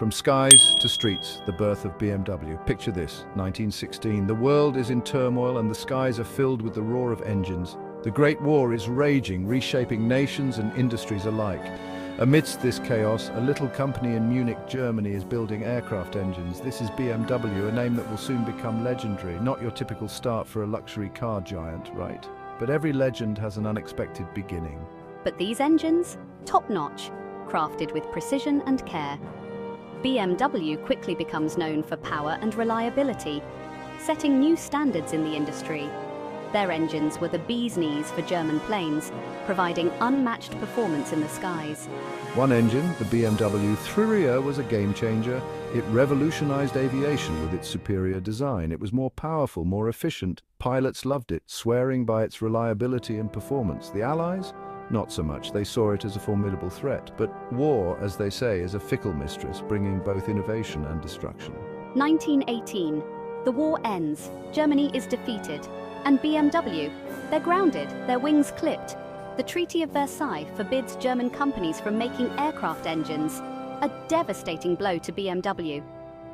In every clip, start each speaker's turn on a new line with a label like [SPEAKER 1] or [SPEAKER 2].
[SPEAKER 1] From skies to streets, the birth of BMW. Picture this, 1916. The world is in turmoil and the skies are filled with the roar of engines. The Great War is raging, reshaping nations and industries alike. Amidst this chaos, a little company in Munich, Germany is building aircraft engines. This is BMW, a name that will soon become legendary. Not your typical start for a luxury car giant, right? But every legend has an unexpected beginning.
[SPEAKER 2] But these engines? Top-notch, crafted with precision and care. BMW quickly becomes known for power and reliability, setting new standards in the industry. Their engines were the bee's knees for German planes, providing unmatched performance in the skies.
[SPEAKER 1] One engine, the BMW 3 was a game-changer. It revolutionized aviation with its superior design. It was more powerful, more efficient. Pilots loved it, swearing by its reliability and performance. The Allies? Not so much. They saw it as a formidable threat. But war, as they say, is a fickle mistress, bringing both innovation and destruction.
[SPEAKER 2] 1918. The war ends. Germany is defeated. And BMW? They're grounded, their wings clipped. The Treaty of Versailles forbids German companies from making aircraft engines. A devastating blow to BMW.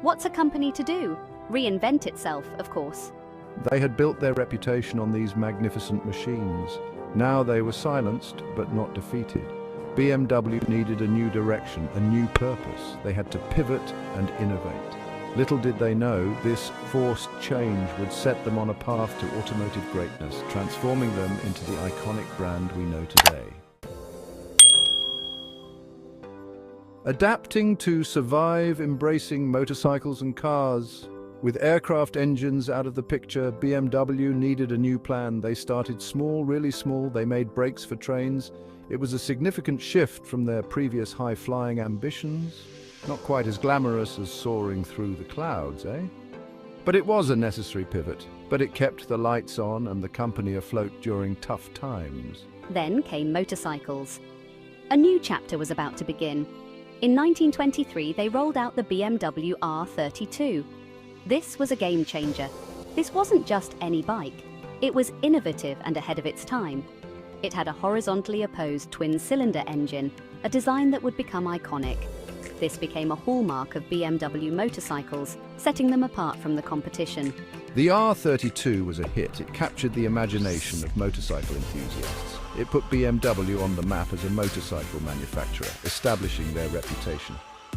[SPEAKER 2] What's a company to do? Reinvent itself, of course.
[SPEAKER 1] They had built their reputation on these magnificent machines. Now they were silenced, but not defeated. BMW needed a new direction, a new purpose. They had to pivot and innovate. Little did they know, this forced change would set them on a path to automotive greatness, transforming them into the iconic brand we know today. Adapting to survive, embracing motorcycles and cars. With aircraft engines out of the picture, BMW needed a new plan. They started small, really small. They made brakes for trains. It was a significant shift from their previous high-flying ambitions. Not quite as glamorous as soaring through the clouds, eh? But it was a necessary pivot. But it kept the lights on and the company afloat during tough times.
[SPEAKER 2] Then came motorcycles. A new chapter was about to begin. In 1923, they rolled out the BMW R32. This was a game changer. This wasn't just any bike. It was innovative and ahead of its time. It had a horizontally opposed twin-cylinder engine, a design that would become iconic. This became a hallmark of BMW motorcycles, setting them apart from the competition.
[SPEAKER 1] The R32 was a hit. It captured the imagination of motorcycle enthusiasts. It put BMW on the map as a motorcycle manufacturer, establishing their reputation.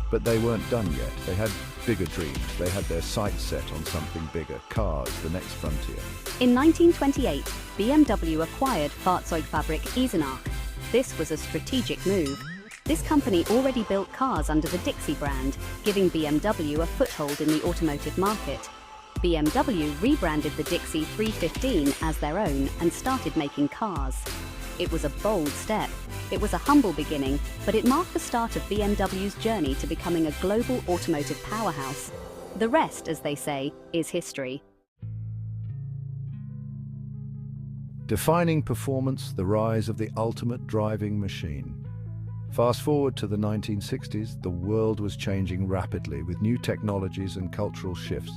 [SPEAKER 1] But they weren't done yet. They had bigger dreams. They had their sights set on something bigger, cars, the next frontier.
[SPEAKER 2] In 1928, BMW acquired Fahrzeugfabrik Eisenach. This was a strategic move. This company already built cars under the Dixie brand, giving BMW a foothold in the automotive market. BMW rebranded the Dixie 315 as their own and started making cars. It was a bold step. It was a humble beginning, but it marked the start of BMW's journey to becoming a global automotive powerhouse. The rest, as they say, is history.
[SPEAKER 1] Defining performance, the rise of the ultimate driving machine. Fast forward to the 1960s, the world was changing rapidly with new technologies and cultural shifts.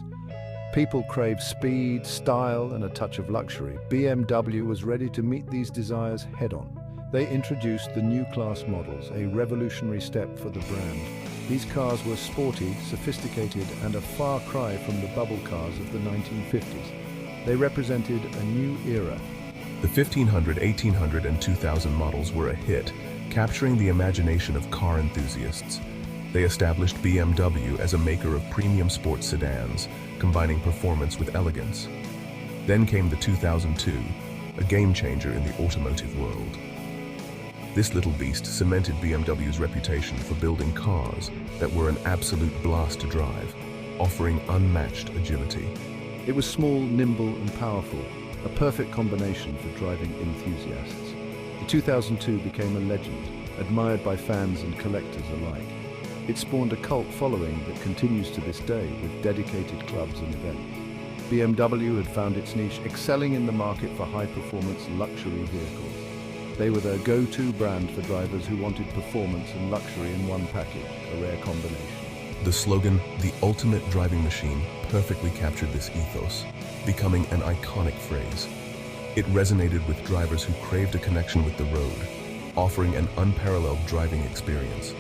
[SPEAKER 1] People craved speed, style, and a touch of luxury. BMW was ready to meet these desires head-on. They introduced the new class models, a revolutionary step for the brand. These cars were sporty, sophisticated, and a far cry from the bubble cars of the 1950s. They represented a new era.
[SPEAKER 3] The 1500, 1800, and 2000 models were a hit, capturing the imagination of car enthusiasts. They established BMW as a maker of premium sports sedans, combining performance with elegance. Then came the 2002, a game-changer in the automotive world. This little beast cemented BMW's reputation for building cars that were an absolute blast to drive, offering unmatched agility.
[SPEAKER 1] It was small, nimble, and powerful, a perfect combination for driving enthusiasts. The 2002 became a legend, admired by fans and collectors alike. It spawned a cult following that continues to this day with dedicated clubs and events. BMW had found its niche, excelling in the market for high-performance luxury vehicles. They were the go-to brand for drivers who wanted performance and luxury in one package, a rare combination.
[SPEAKER 3] The slogan, "The Ultimate Driving Machine," perfectly captured this ethos, becoming an iconic phrase. It resonated with drivers who craved a connection with the road, offering an unparalleled driving experience.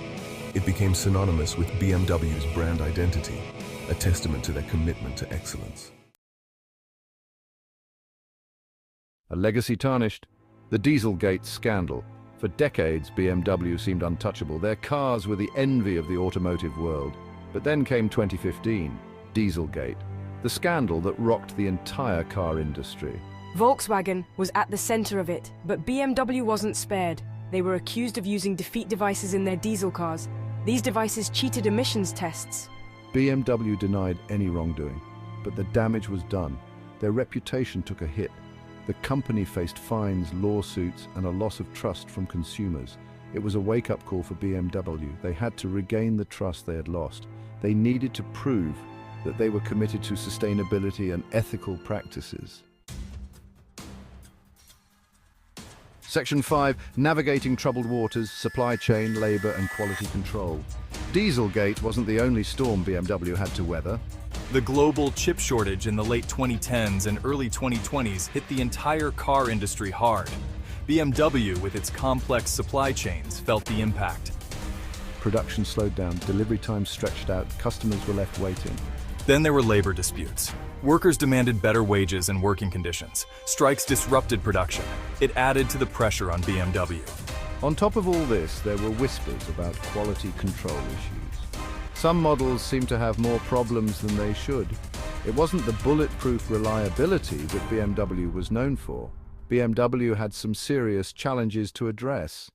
[SPEAKER 3] It became synonymous with BMW's brand identity, a testament to their commitment to excellence.
[SPEAKER 1] A legacy tarnished. The Dieselgate scandal. For decades, BMW seemed untouchable. Their cars were the envy of the automotive world. But then came 2015, Dieselgate, the scandal that rocked the entire car industry.
[SPEAKER 4] Volkswagen was at the center of it, but BMW wasn't spared. They were accused of using defeat devices in their diesel cars. These devices cheated emissions tests.
[SPEAKER 1] BMW denied any wrongdoing, but the damage was done. Their reputation took a hit. The company faced fines, lawsuits, and a loss of trust from consumers. It was a wake-up call for BMW. They had to regain the trust they had lost. They needed to prove that they were committed to sustainability and ethical practices. Section 5, navigating troubled waters, supply chain, labor, and quality control. Dieselgate wasn't the only storm BMW had to weather.
[SPEAKER 5] The global chip shortage in the late 2010s and early 2020s hit the entire car industry hard. BMW, with its complex supply chains, felt the impact.
[SPEAKER 1] Production slowed down, delivery times stretched out, customers were left waiting.
[SPEAKER 5] Then there were labor disputes. Workers demanded better wages and working conditions. Strikes disrupted production. It added to the pressure on BMW.
[SPEAKER 1] On top of all this, there were whispers about quality control issues. Some models seemed to have more problems than they should. It wasn't the bulletproof reliability that BMW was known for. BMW had some serious challenges to address.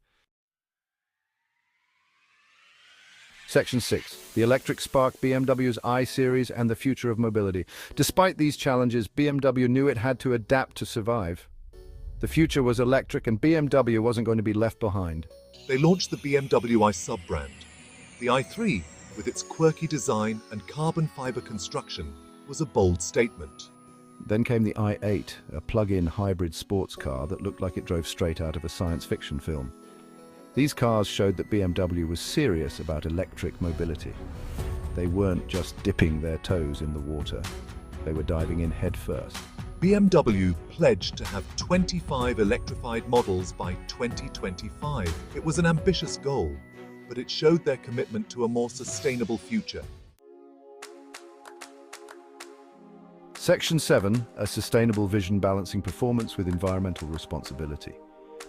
[SPEAKER 1] Section 6, the electric spark, BMW's i-Series and the future of mobility. Despite these challenges, BMW knew it had to adapt to survive. The future was electric and BMW wasn't going to be left behind.
[SPEAKER 6] They launched the BMW i sub-brand. The i3, with its quirky design and carbon fiber construction, was a bold statement.
[SPEAKER 1] Then came the i8, a plug-in hybrid sports car that looked like it drove straight out of a science fiction film. These cars showed that BMW was serious about electric mobility. They weren't just dipping their toes in the water, they were diving in headfirst.
[SPEAKER 6] BMW pledged to have 25 electrified models by 2025. It was an ambitious goal, but it showed their commitment to a more sustainable future.
[SPEAKER 1] Section 7, a sustainable vision balancing performance with environmental responsibility.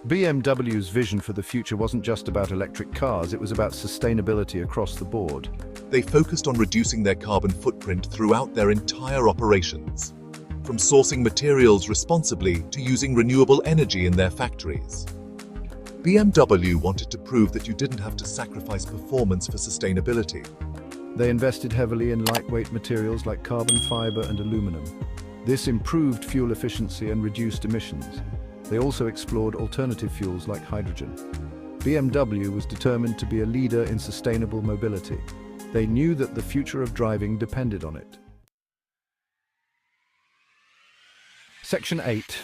[SPEAKER 1] BMW's vision for the future wasn't just about electric cars, it was about sustainability across the board.
[SPEAKER 6] They focused on reducing their carbon footprint throughout their entire operations, from sourcing materials responsibly to using renewable energy in their factories. BMW wanted to prove that you didn't have to sacrifice performance for sustainability.
[SPEAKER 1] They invested heavily in lightweight materials like carbon fiber and aluminum. This improved fuel efficiency and reduced emissions. They also explored alternative fuels like hydrogen. BMW was determined to be a leader in sustainable mobility. They knew that the future of driving depended on it. Section 8.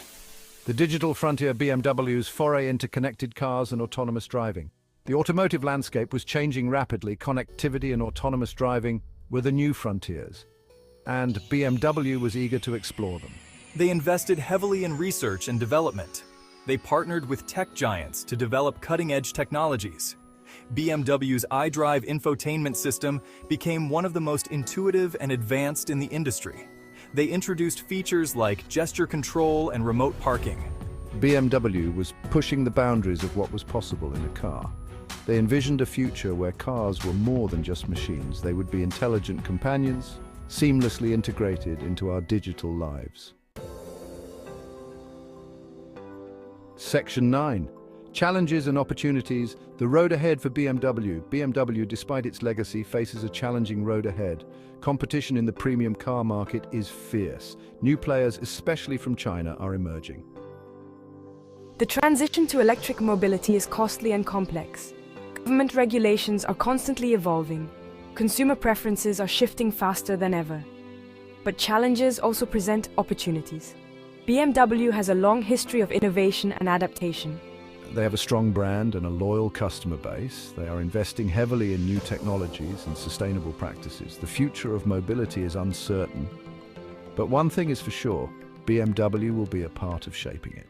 [SPEAKER 1] The digital frontier, BMW's foray into connected cars and autonomous driving. The automotive landscape was changing rapidly. Connectivity and autonomous driving were the new frontiers, and BMW was eager to explore them.
[SPEAKER 5] They invested heavily in research and development. They partnered with tech giants to develop cutting-edge technologies. BMW's iDrive infotainment system became one of the most intuitive and advanced in the industry. They introduced features like gesture control and remote parking.
[SPEAKER 1] BMW was pushing the boundaries of what was possible in a car. They envisioned a future where cars were more than just machines. They would be intelligent companions, seamlessly integrated into our digital lives. Section 9. Challenges and opportunities. The road ahead for BMW. BMW, despite its legacy, faces a challenging road ahead. Competition in the premium car market is fierce. New players, especially from China, are emerging.
[SPEAKER 4] The transition to electric mobility is costly and complex. Government regulations are constantly evolving. Consumer preferences are shifting faster than ever. But challenges also present opportunities. BMW has a long history of innovation and adaptation.
[SPEAKER 1] They have a strong brand and a loyal customer base. They are investing heavily in new technologies and sustainable practices. The future of mobility is uncertain, but one thing is for sure, BMW will be a part of shaping it.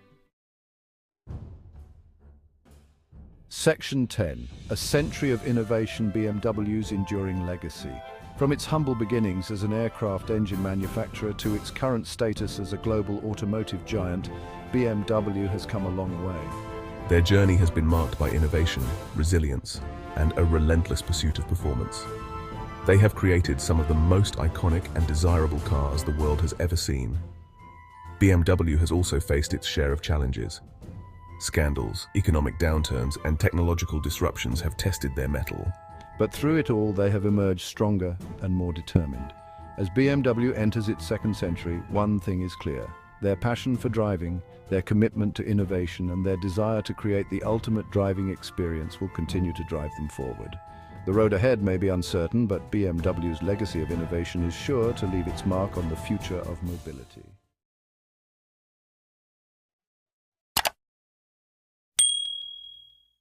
[SPEAKER 1] Section 10. A century of innovation, BMW's enduring legacy. From its humble beginnings as an aircraft engine manufacturer to its current status as a global automotive giant, BMW has come a long way.
[SPEAKER 3] Their journey has been marked by innovation, resilience, and a relentless pursuit of performance. They have created some of the most iconic and desirable cars the world has ever seen. BMW has also faced its share of challenges. Scandals, economic downturns, and technological disruptions have tested their mettle.
[SPEAKER 1] But through it all, they have emerged stronger and more determined. As BMW enters its second century, one thing is clear. Their passion for driving, their commitment to innovation, and their desire to create the ultimate driving experience will continue to drive them forward. The road ahead may be uncertain, but BMW's legacy of innovation is sure to leave its mark on the future of mobility.